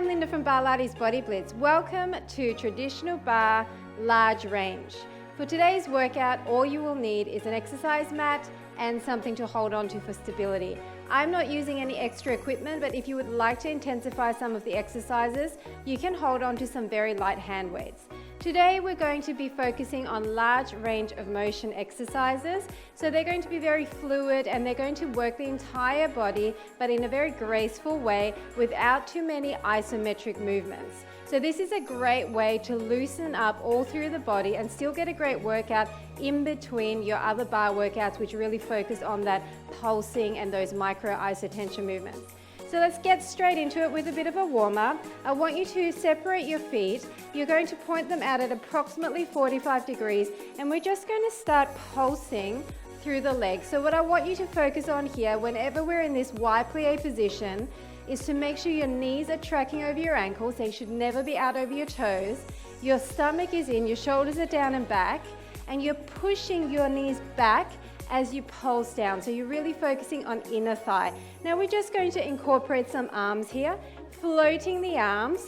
I'm Linda from Barlates Body Blitz. Welcome to Traditional Barre Large Range. For today's workout, all you will need is an exercise mat and something to hold on to for stability. I'm not using any extra equipment, but if you would like to intensify some of the exercises, you can hold on to some very light hand weights. Today we're going to be focusing on large range of motion exercises. So they're going to be very fluid and they're going to work the entire body, but in a very graceful way without too many isometric movements. So this is a great way to loosen up all through the body and still get a great workout in between your other bar workouts, which really focus on that pulsing and those micro isotension movements. So let's get straight into it with a bit of a warm-up. I want you to separate your feet. You're going to point them out at approximately 45 degrees, and we're just going to start pulsing through the legs. So what I want you to focus on here, whenever we're in this Y plie position, is to make sure your knees are tracking over your ankles. They should never be out over your toes. Your stomach is in, your shoulders are down and back, and you're pushing your knees back as you pulse down. So you're really focusing on inner thigh. Now we're just going to incorporate some arms here, floating the arms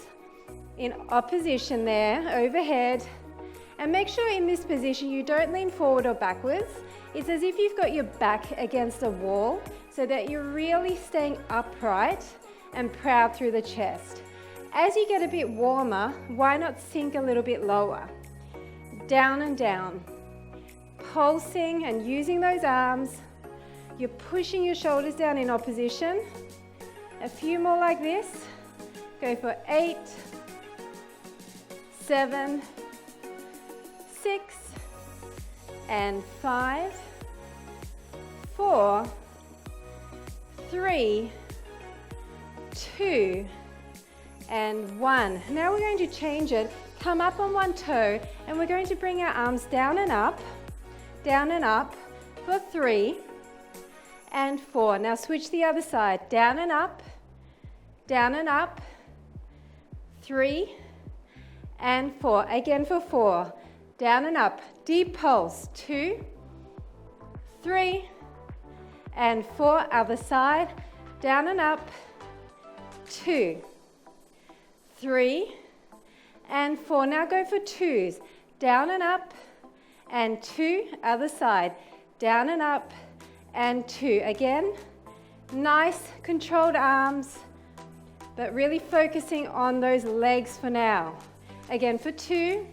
in opposition there, overhead. And make sure in this position you don't lean forward or backwards. It's as if you've got your back against a wall so that you're really staying upright and proud through the chest. As you get a bit warmer, why not sink a little bit lower? Down and down. Pulsing and using those arms. You're pushing your shoulders down in opposition. A few more like this. Go for 8, 7, 6, and 5, 4, 3, 2, and 1. Now we're going to change it. Come up on one toe, and we're going to bring our arms down and up for 3 and 4. Now switch the other side. Down and up, 3 and 4. Again for 4. Down and up. Deep pulse. 2, 3, and 4. Other side. Down and up. 2, 3, and 4. Now go for 2s. Down and up, and 2. Other side. Down and up, and 2. Again, nice controlled arms, but really focusing on those legs for now. Again for 2,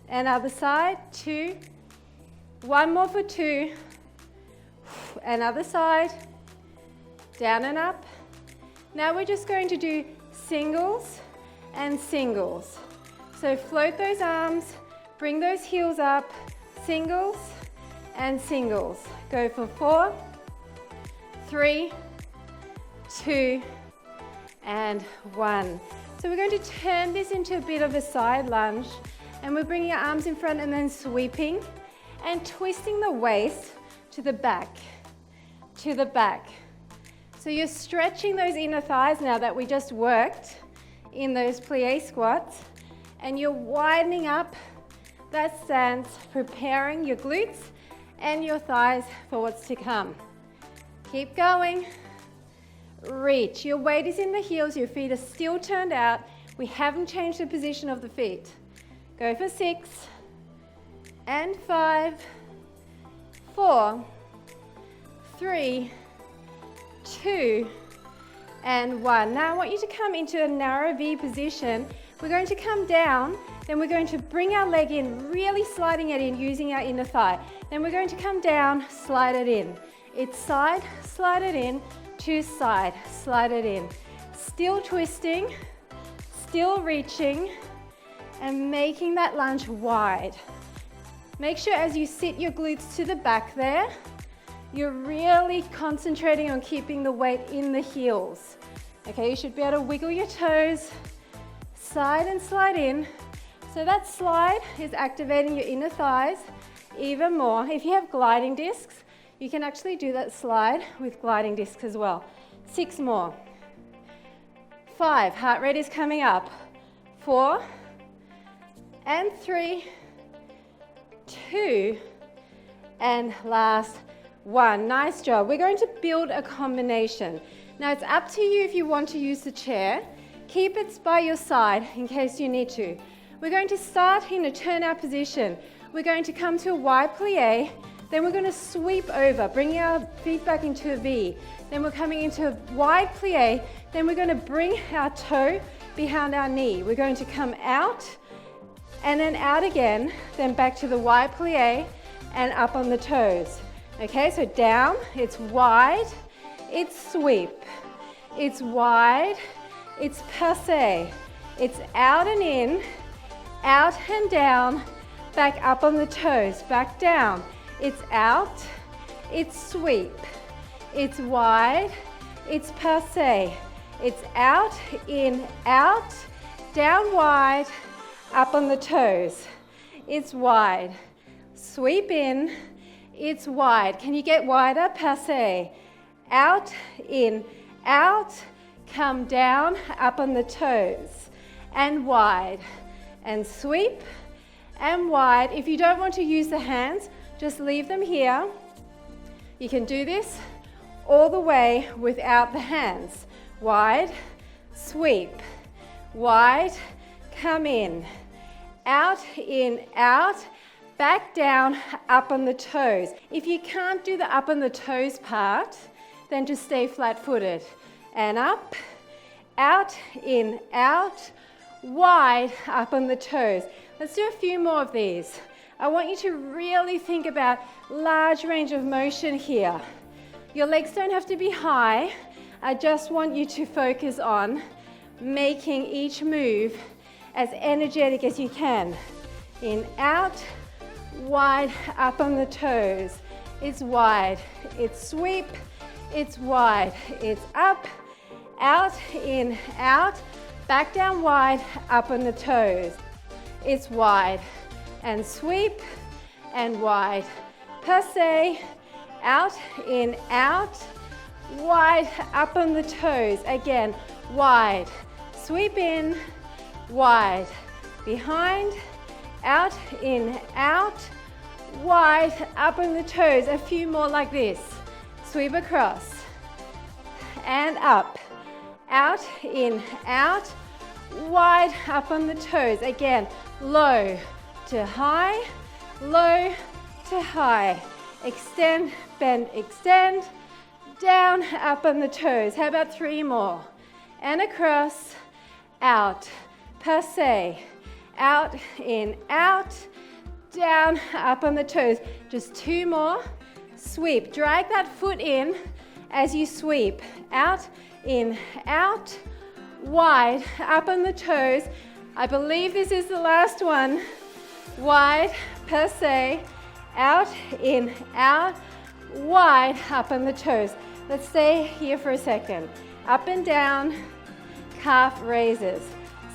and other side. 2. One more for 2, and other side. Down and up. Now we're just going to do singles and singles. So float those arms, bring those heels up, singles and singles. Go for 4, 3, 2, and 1. So we're going to turn this into a bit of a side lunge, and we're bringing our arms in front and then sweeping and twisting the waist to the back, to the back. So you're stretching those inner thighs now that we just worked in those plie squats, and you're widening up that stance, preparing your glutes and your thighs for what's to come. Keep going. Reach. Your weight is in the heels, your feet are still turned out. We haven't changed the position of the feet. Go for 6 and 5, 4, 3, 2, and 1. Now I want you to come into a narrow V position. We're going to come down, then we're going to bring our leg in, really sliding it in using our inner thigh. Then we're going to come down, slide it in. It's side, slide it in, to side, slide it in. Still twisting, still reaching, and making that lunge wide. Make sure as you sit your glutes to the back there, you're really concentrating on keeping the weight in the heels. Okay, you should be able to wiggle your toes, slide and slide in. So that slide is activating your inner thighs even more. If you have gliding discs, you can actually do that slide with gliding discs as well. 6 more. 5, heart rate is coming up. 4, and 3, 2, and last 1. Nice job. We're going to build a combination. Now it's up to you if you want to use the chair. Keep it by your side in case you need to. We're going to start in a turnout position. We're going to come to a wide plie, then we're going to sweep over, bringing our feet back into a V. Then we're coming into a wide plie, then we're going to bring our toe behind our knee. We're going to come out and then out again, then back to the wide plie and up on the toes. Okay, so down, it's wide, it's sweep, it's wide, it's passe, it's out and in, out and down, back up on the toes, back down, it's out, it's sweep, it's wide, it's passe, it's out, in, out, down wide, up on the toes, it's wide, sweep in, it's wide. Can you get wider? Passe, out, in, out, come down, up on the toes, and wide, and sweep, and wide. If you don't want to use the hands, just leave them here. You can do this all the way without the hands. Wide, sweep, wide, come in, out, back down, up on the toes. If you can't do the up on the toes part, then just stay flat-footed. And up, out, in, out, wide, up on the toes. Let's do a few more of these. I want you to really think about large range of motion here. Your legs don't have to be high. I just want you to focus on making each move as energetic as you can. In, out, wide, up on the toes. It's wide, it's sweep, it's wide, it's up, out, in, out, back down wide, up on the toes. It's wide, and sweep, and wide. Passe, out, in, out, wide, up on the toes. Again, wide, sweep in, wide, behind, out, in, out, wide, up on the toes. A few more like this. Sweep across, and up, out, in, out, wide, up on the toes. Again, low to high, low to high. Extend, bend, extend, down, up on the toes. How about 3 more? And across, out, passe, out, in, out, down, up on the toes. Just 2 more. Sweep. Drag that foot in as you sweep. Out, in, out, wide, up on the toes. I believe this is the last one. Wide, passe, out, in, out, wide, up on the toes. Let's stay here for a second. Up and down, calf raises.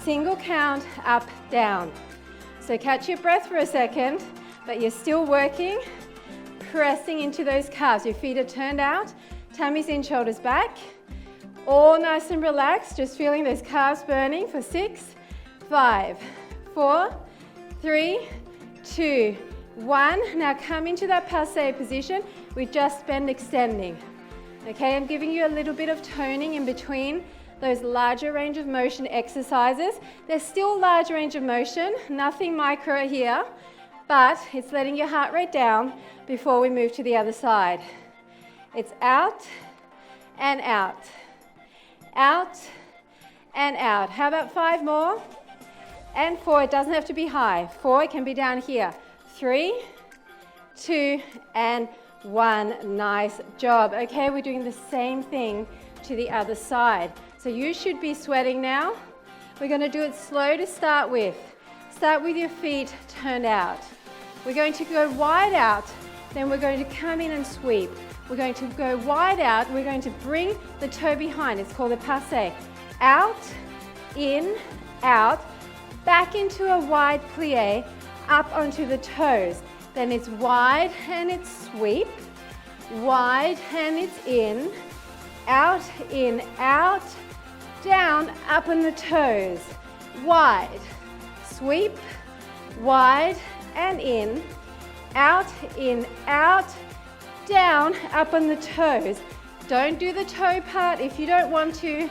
Single count, up, down. So catch your breath for a second, but you're still working, pressing into those calves. Your feet are turned out, tummy's in, shoulders back. All nice and relaxed, just feeling those calves burning for 6, 5, 4, 3, 2, 1. Now come into that passe position. We just bend extending. Okay, I'm giving you a little bit of toning in between those larger range of motion exercises. There's still large range of motion, nothing micro here, but it's letting your heart rate down before we move to the other side. It's out and out, out and out. How about 5 more? And 4, it doesn't have to be high. 4, it can be down here. 3, 2, and 1. Nice job. Okay, we're doing the same thing to the other side. So you should be sweating now. We're going to do it slow to start with. Start with your feet turned out. We're going to go wide out, then we're going to come in and sweep. We're going to go wide out, we're going to bring the toe behind. It's called a passe. Out, in, out, back into a wide plie, up onto the toes. Then it's wide and it's sweep, wide and it's in, out, down, up on the toes, wide, sweep, wide and in, out, down, up on the toes. Don't do the toe part if you don't want to.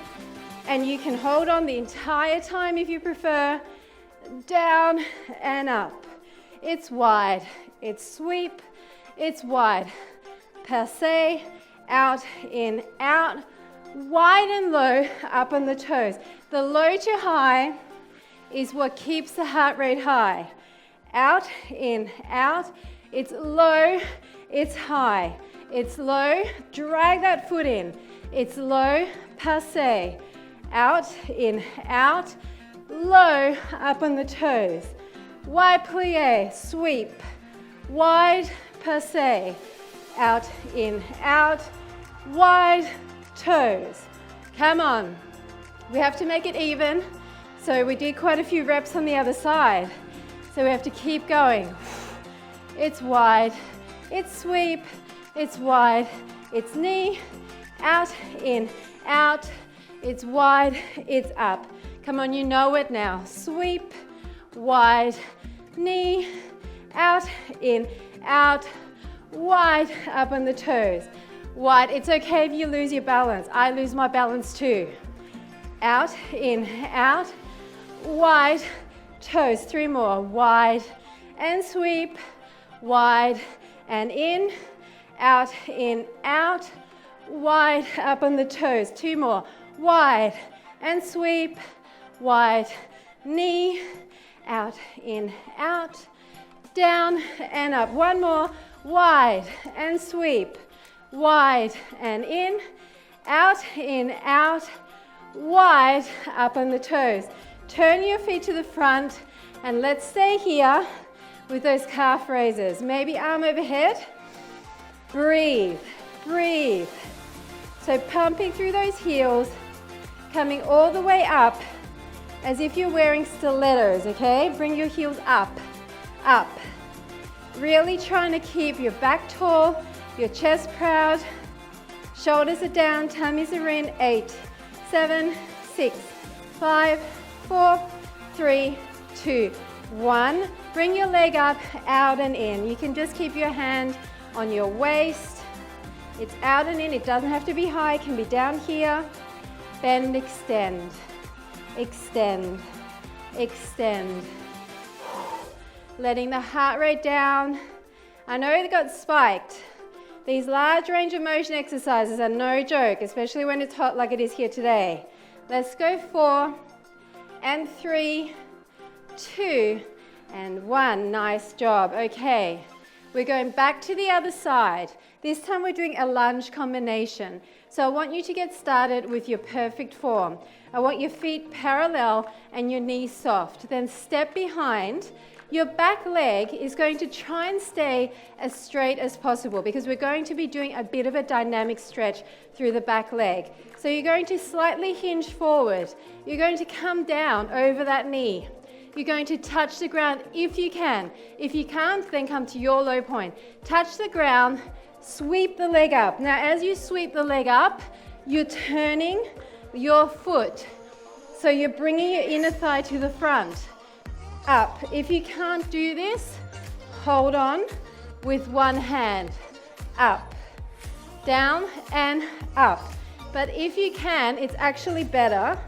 And you can hold on the entire time if you prefer. Down and up. It's wide. It's sweep. It's wide. Passe. Out, in, out. Wide and low, up on the toes. The low to high is what keeps the heart rate high. Out, in, out. It's low, it's high. It's low, drag that foot in. It's low, passe. Out, in, out. Low, up on the toes. Wide plie, sweep. Wide, passe. Out, in, out. Wide, toes. Come on. We have to make it even. So we did quite a few reps on the other side. So we have to keep going. It's wide. It's sweep. It's wide. It's knee. Out, in, out. It's wide. It's up. Come on, you know it now. Sweep. Wide. Knee. Out, in, out. Wide. Up on the toes. Wide. It's okay if you lose your balance. I lose my balance too. Out, in, out. Wide. Toes. 3 more. Wide and sweep. Wide and in. Out, in, out. Wide. Up on the toes. 2 more. Wide and sweep. Wide. Knee. Out, in, out. Down and up. 1 more. Wide and sweep. Wide and in, out, wide, up on the toes. Turn your feet to the front and let's stay here with those calf raises. Maybe arm overhead. Breathe, breathe. So pumping through those heels, coming all the way up as if you're wearing stilettos, okay? Bring your heels up, up. Really trying to keep your back tall, your chest proud, shoulders are down, tummies are in. 8, 7, 6, 5, 4, 3, 2, 1. Bring your leg up, out and in. You can just keep your hand on your waist. It's out and in. It doesn't have to be high. It can be down here. Bend, extend, extend, extend. Letting the heart rate down. I know it got spiked. These large range of motion exercises are no joke, especially when it's hot like it is here today. Let's go 4 and 3, 2 and 1. Nice job. Okay, we're going back to the other side. This time we're doing a lunge combination. So I want you to get started with your perfect form. I want your feet parallel and your knees soft. Then step behind. Your back leg is going to try and stay as straight as possible because we're going to be doing a bit of a dynamic stretch through the back leg. So you're going to slightly hinge forward. You're going to come down over that knee. You're going to touch the ground if you can. If you can't, then come to your low point. Touch the ground, sweep the leg up. Now, as you sweep the leg up, you're turning your foot. So you're bringing your inner thigh to the front. Up. If you can't do this, hold on with one hand. Up, down and up. But if you can, it's actually better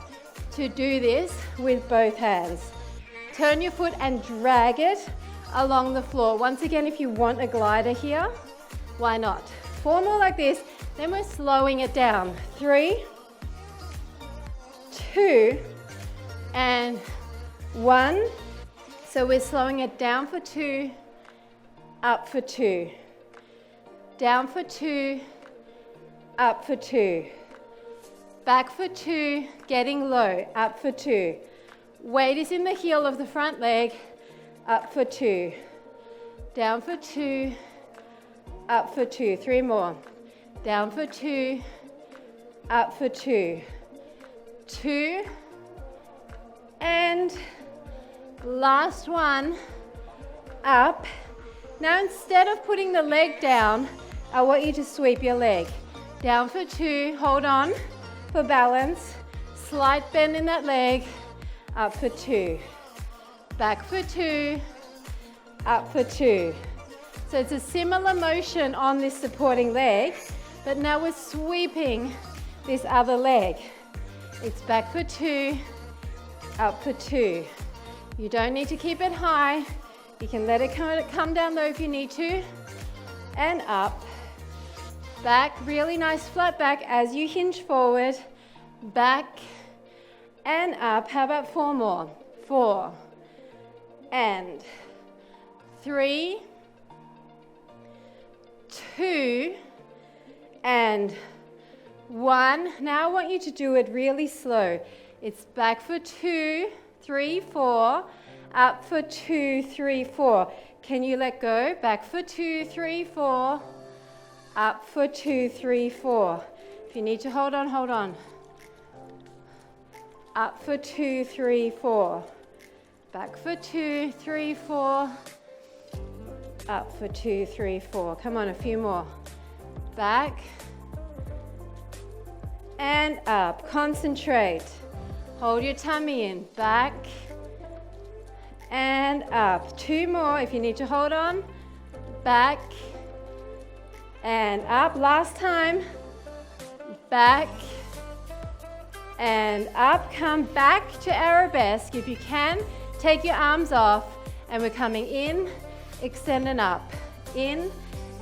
to do this with both hands. Turn your foot and drag it along the floor. Once again, if you want a glider here, why not? 4 more like this, then we're slowing it down. 3, 2, and 1. So we're slowing it down for 2, up for 2, down for 2, up for 2, back for 2, getting low, up for 2. Weight is in the heel of the front leg, up for 2, down for 2, up for 2. 3 more, down for 2, up for 2, 2, and last one, up. Now instead of putting the leg down, I want you to sweep your leg. Down for 2, hold on for balance. Slight bend in that leg, up for 2. Back for 2, up for 2. So it's a similar motion on this supporting leg, but now we're sweeping this other leg. It's back for 2, up for 2. You don't need to keep it high. You can let it come down low if you need to. And up, back, really nice flat back as you hinge forward, back and up. How about 4 more? 4 and 3, 2 and 1. Now I want you to do it really slow. It's back for 2, 3, 4, up for 2, 3, 4. Can you let go? Back for 2, 3, 4, up for 2, 3, 4. If you need to hold on, hold on. Up for 2, 3, 4. Back for 2, 3, 4. Up for 2, 3, 4. Come on, a few more. Back and up. Concentrate. Hold your tummy in. Back and up. 2 more if you need to hold on. Back and up. Last time. Back and up. Come back to Arabesque. If you can, take your arms off and we're coming in, extend and up. In,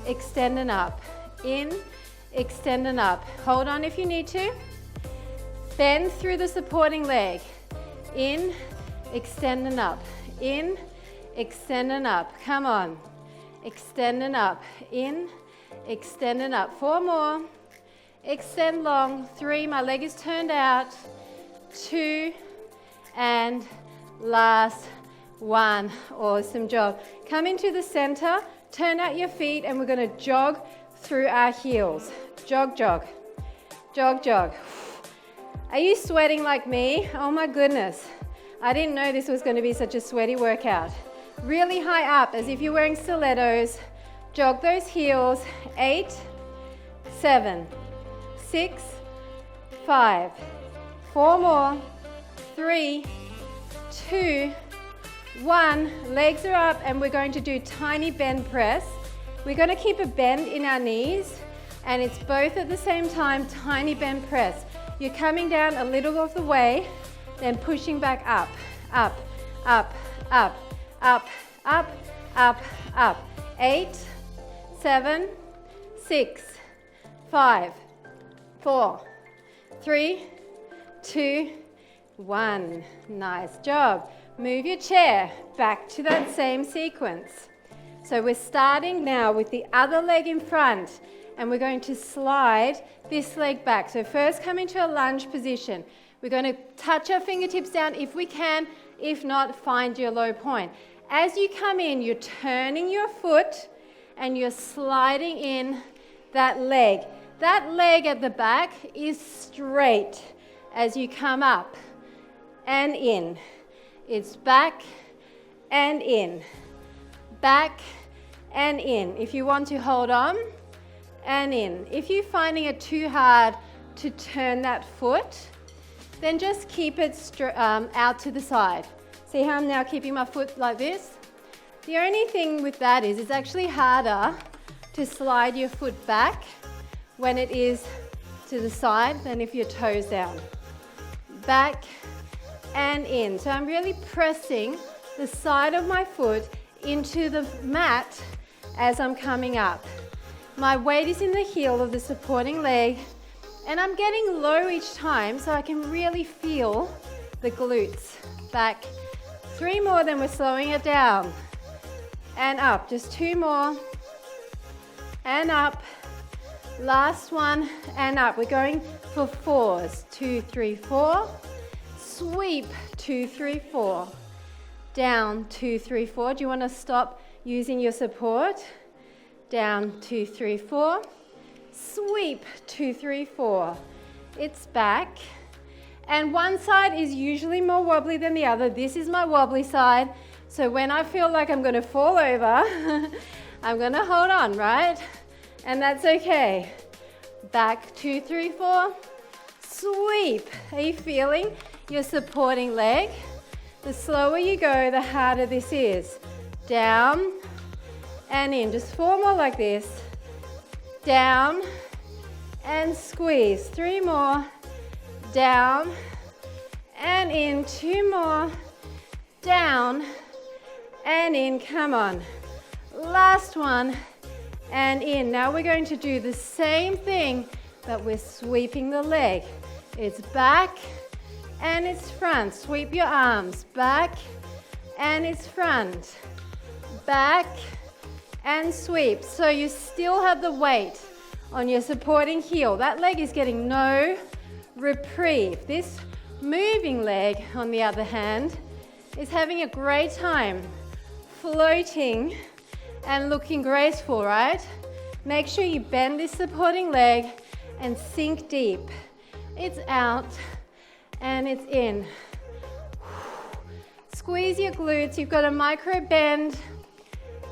extend and up. In, extend and up. Hold on if you need to. Bend through the supporting leg. In, extend and up. In, extend and up. Come on. Extend and up. In, extend and up. 4 more. Extend long. 3, my leg is turned out. 2, and last 1. Awesome job. Come into the center, turn out your feet, and we're going to jog through our heels. Jog, jog. Jog, jog. Are you sweating like me? Oh my goodness. I didn't know this was going to be such a sweaty workout. Really high up, as if you're wearing stilettos. Jog those heels. 8, 7, 6, 5, 4 more, 3, 2, 1. Legs are up and we're going to do tiny bend press. We're going to keep a bend in our knees and it's both at the same time, tiny bend press. You're coming down a little of the way, then pushing back up, up, up, up, up, up, up, up. 8, 7, 6, 5, 4, 3, 2, 1. Nice job. Move your chair back to that same sequence. So we're starting now with the other leg in front and we're going to slide this leg back. So first come into a lunge position. We're going to touch our fingertips down if we can. If not, find your low point. As you come in, you're turning your foot and you're sliding in that leg. That leg at the back is straight as you come up and in. It's back and in, back and in. If you want to hold on and in. If you're finding it too hard to turn that foot, then just keep it out to the side. See how I'm now keeping my foot like this? The only thing with that is it's actually harder to slide your foot back when it is to the side than if your toes down. Back and in. So I'm really pressing the side of my foot into the mat as I'm coming up. My weight is in the heel of the supporting leg and I'm getting low each time so I can really feel the glutes. Back. 3 more, then we're slowing it down. And up. Just 2 more. And up. Last one and up. We're going for 4s. 2, 3, 4. Sweep. 2, 3, 4. Down. 2, 3, 4. Do you want to stop using your support? Down. 2, 3, 4. Sweep. 2, 3, 4. It's back. And one side is usually more wobbly than the other. This is my wobbly side. So when I feel like I'm going to fall over, I'm going to hold on, right? And that's okay. Back, 2, 3, 4. Sweep. Are you feeling your supporting leg? The slower you go, the harder this is. Down and in. Just 4 more like this. Down and squeeze. 3 more. down, and in. 2 more, down, and in. Come on. Last one, and in. Now we're going to do the same thing, but we're sweeping the leg. It's back, and it's front. Sweep your arms, back, and it's front. Back, and sweep. So you still have the weight on your supporting heel. That leg is getting no reprieve. This moving leg, on the other hand, is having a great time floating and looking graceful, right? Make sure you bend this supporting leg and sink deep. It's out and it's in. Squeeze your glutes. You've got a micro bend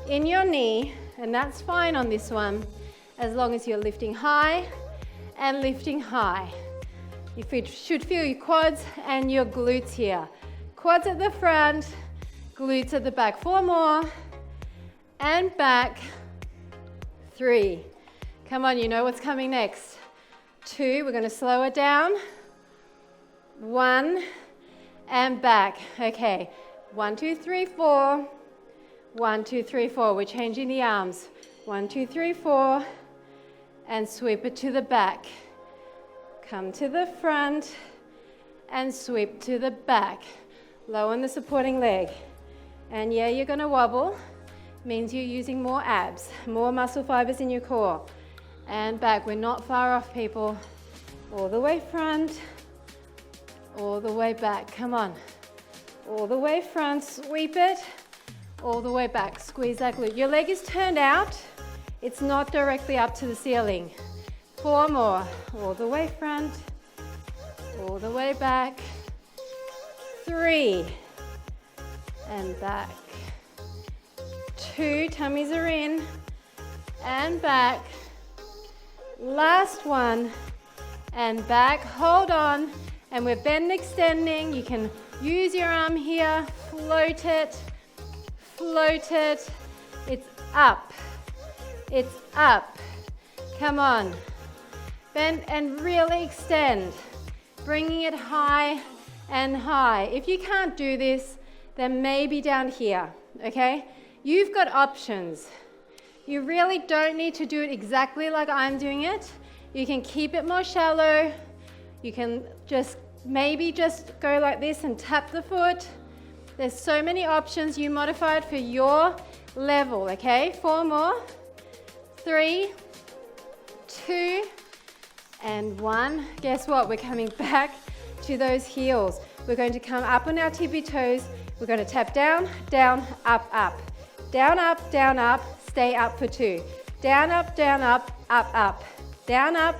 in your knee, and that's fine on this one, as long as you're lifting high and lifting high. You should feel your quads and your glutes here. Quads at the front, glutes at the back. 4 more, and back. 3. Come on, you know what's coming next. 2, we're gonna slow it down. 1, and back. Okay, 1, 2, 3, 4. 1, 2, 3, 4. We're changing the arms. 1, 2, 3, 4, and sweep it to the back. Come to the front, and sweep to the back. Low on the supporting leg. And yeah, you're gonna wobble. Means you're using more abs, more muscle fibers in your core. And back, we're not far off, people. All the way front, all the way back. Come on. All the way front, sweep it. All the way back, squeeze that glute. Your leg is turned out. It's not directly up to the ceiling. 4 more, all the way front, all the way back. 3, and back. 2, tummies are in, and back. Last one, and back. Hold on, and we're bend extending. You can use your arm here, float it. Float it. It's up. It's up. Come on. Bend and really extend. Bringing it high and high. If you can't do this, then maybe down here, okay? You've got options. You really don't need to do it exactly like I'm doing it. You can keep it more shallow. You can maybe just go like this and tap the foot. There's so many options. You modify it for your level, okay? 4 more. 3, 2, and 1. Guess what? We're coming back to those heels. We're going to come up on our tippy toes. We're going to tap down, down, up, up. Down, up, stay up for 2. Down, up, up, up. Down, up,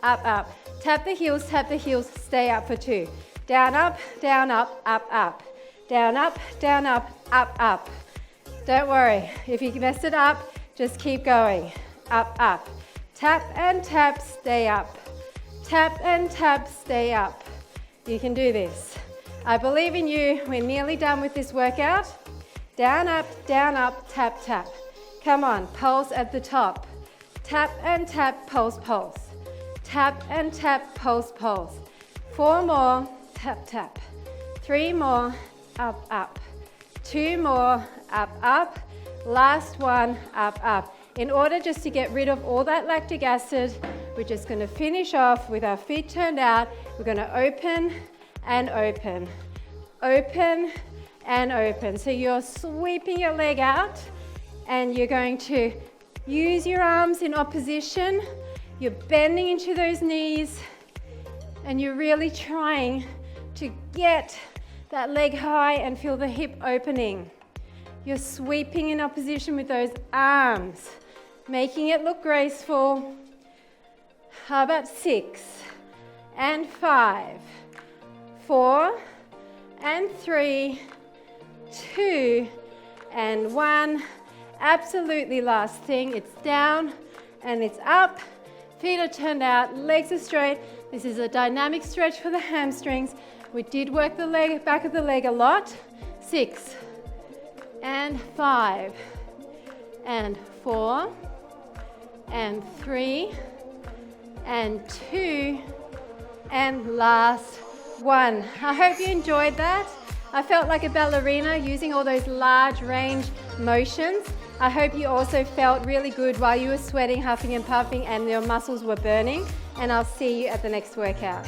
up, up. Tap the heels, stay up for 2. Down, up, up, up. Down, up, up, up. Don't worry, if you mess it up, just keep going. Up, up. Tap and tap, stay up. Tap and tap, stay up. You can do this. I believe in you. We're nearly done with this workout. Down, up, tap, tap. Come on, pulse at the top. Tap and tap, pulse, pulse. Tap and tap, pulse, pulse. 4 more, tap, tap. 3 more, up, up. 2 more, up, up. Last one, up, up. In order just to get rid of all that lactic acid, we're just going to finish off with our feet turned out. We're going to open and open. Open and open. So you're sweeping your leg out and you're going to use your arms in opposition. You're bending into those knees and you're really trying to get that leg high and feel the hip opening. You're sweeping in opposition with those arms, making it look graceful. How about 6 and 5, 4 and 3, 2 and 1. Absolutely last thing. It's down and it's up. Feet are turned out, legs are straight. This is a dynamic stretch for the hamstrings. We did work the leg, back of the leg a lot. 6 and 5 and 4 and 3 and 2 and last one. I hope you enjoyed that. I felt like a ballerina using all those large range motions. I hope you also felt really good while you were sweating, huffing and puffing and your muscles were burning. And I'll see you at the next workout.